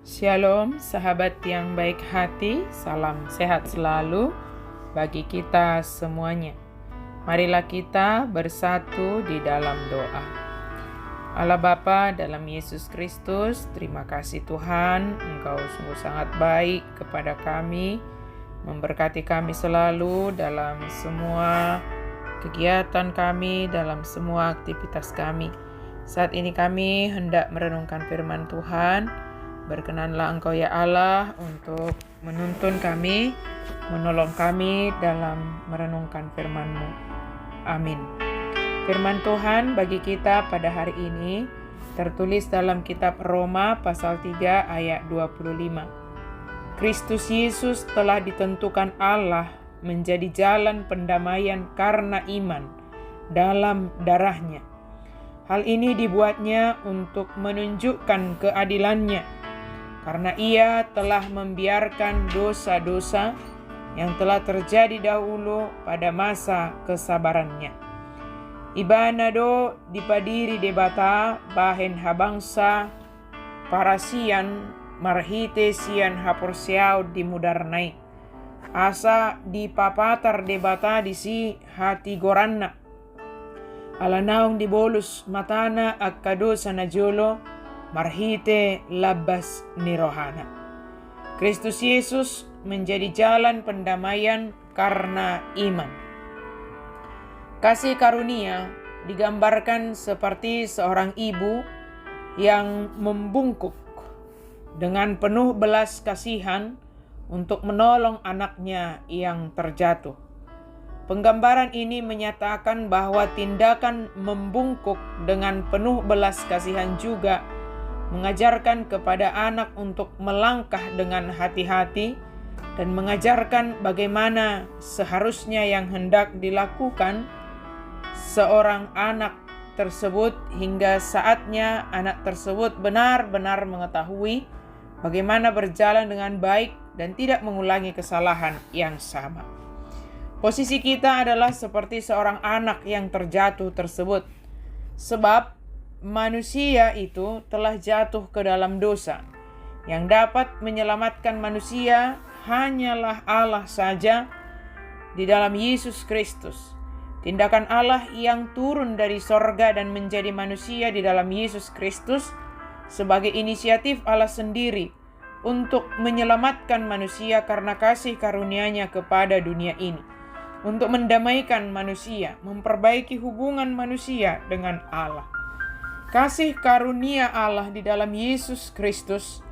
Shalom, sahabat yang baik hati, salam sehat selalu bagi kita semuanya. Marilah kita bersatu di dalam doa. Allah Bapa dalam Yesus Kristus, terima kasih Tuhan, Engkau sungguh sangat baik kepada kami, memberkati kami selalu dalam semua kegiatan kami, dalam semua aktivitas kami. Saat ini kami hendak merenungkan firman Tuhan. Berkenanlah Engkau ya Allah untuk menuntun kami, menolong kami dalam merenungkan firman-Mu. Amin. Firman Tuhan bagi kita pada hari ini tertulis dalam kitab Roma pasal 3 ayat 25. Kristus Yesus telah ditentukan Allah menjadi jalan pendamaian karena iman dalam darahnya. Hal ini dibuatnya untuk menunjukkan keadilannya, karena ia telah membiarkan dosa-dosa yang telah terjadi dahulu pada masa kesabarannya. Ibanado dipadiri debata bahen habangsa parasian marhite sian hapursiau dimudarnai. Asa dipapatar debata disi hati goranna. Alanaung dibolus matana akkado sanajolo marhite labas nirohana. Kristus Yesus menjadi jalan pendamaian karena iman. Kasih karunia digambarkan seperti seorang ibu yang membungkuk dengan penuh belas kasihan untuk menolong anaknya yang terjatuh. Penggambaran ini menyatakan bahwa tindakan membungkuk dengan penuh belas kasihan juga mengajarkan kepada anak untuk melangkah dengan hati-hati dan mengajarkan bagaimana seharusnya yang hendak dilakukan seorang anak tersebut hingga saatnya anak tersebut benar-benar mengetahui bagaimana berjalan dengan baik dan tidak mengulangi kesalahan yang sama. Posisi kita adalah seperti seorang anak yang terjatuh tersebut, sebab manusia itu telah jatuh ke dalam dosa. Yang dapat menyelamatkan manusia hanyalah Allah saja di dalam Yesus Kristus. Tindakan Allah yang turun dari sorga dan menjadi manusia di dalam Yesus Kristus sebagai inisiatif Allah sendiri untuk menyelamatkan manusia karena kasih karunia-Nya kepada dunia ini. Untuk mendamaikan manusia, memperbaiki hubungan manusia dengan Allah. Kasih karunia Allah di dalam Yesus Kristus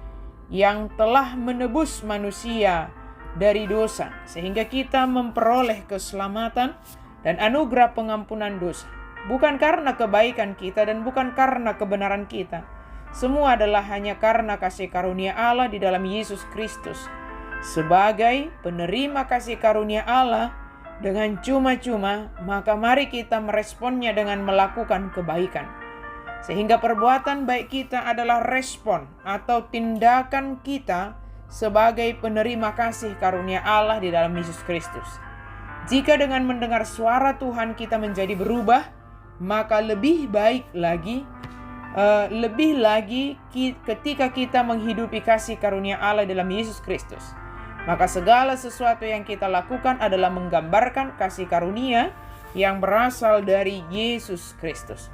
yang telah menebus manusia dari dosa, sehingga kita memperoleh keselamatan dan anugerah pengampunan dosa. Bukan karena kebaikan kita dan bukan karena kebenaran kita. Semua adalah hanya karena kasih karunia Allah di dalam Yesus Kristus. Sebagai penerima kasih karunia Allah dengan cuma-cuma, maka mari kita meresponnya dengan melakukan kebaikan. Sehingga perbuatan baik kita adalah respon atau tindakan kita sebagai penerima kasih karunia Allah di dalam Yesus Kristus. Jika dengan mendengar suara Tuhan kita menjadi berubah, maka lebih lagi ketika kita menghidupi kasih karunia Allah dalam Yesus Kristus. Maka segala sesuatu yang kita lakukan adalah menggambarkan kasih karunia yang berasal dari Yesus Kristus.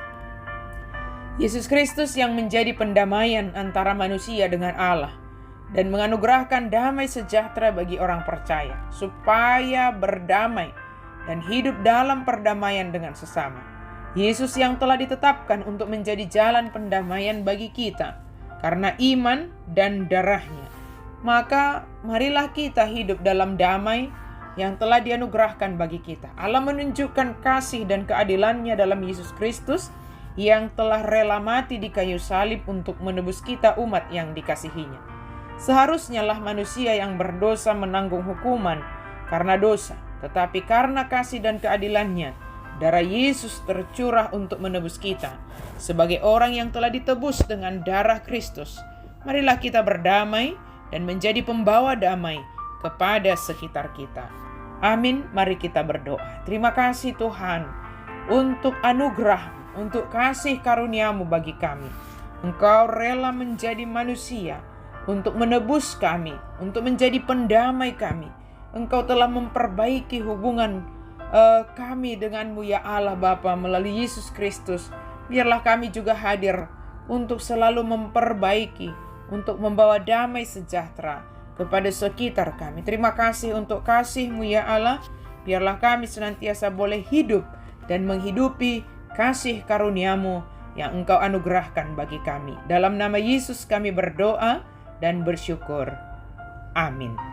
Yesus Kristus yang menjadi pendamaian antara manusia dengan Allah dan menganugerahkan damai sejahtera bagi orang percaya supaya berdamai dan hidup dalam perdamaian dengan sesama. Yesus yang telah ditetapkan untuk menjadi jalan pendamaian bagi kita karena iman dan darahnya. Maka marilah kita hidup dalam damai yang telah dianugerahkan bagi kita. Allah menunjukkan kasih dan keadilannya dalam Yesus Kristus yang telah rela mati di kayu salib untuk menebus kita umat yang dikasihinya. Seharusnya lah manusia yang berdosa menanggung hukuman karena dosa, tetapi karena kasih dan keadilannya, darah Yesus tercurah untuk menebus kita. Sebagai orang yang telah ditebus dengan darah Kristus, marilah kita berdamai dan menjadi pembawa damai kepada sekitar kita. Amin. Mari kita berdoa. Terima kasih Tuhan untuk anugerah, untuk kasih karunia-Mu bagi kami. Engkau rela menjadi manusia, untuk menebus kami, untuk menjadi pendamai kami. Engkau telah memperbaiki hubungan kami denganmu ya Allah Bapa melalui Yesus Kristus. Biarlah kami juga hadir untuk selalu memperbaiki, untuk membawa damai sejahtera kepada sekitar kami. Terima kasih untuk kasih-Mu ya Allah. Biarlah kami senantiasa boleh hidup dan menghidupi kasih karunia-Mu yang Engkau anugerahkan bagi kami. Dalam nama Yesus kami berdoa dan bersyukur. Amin.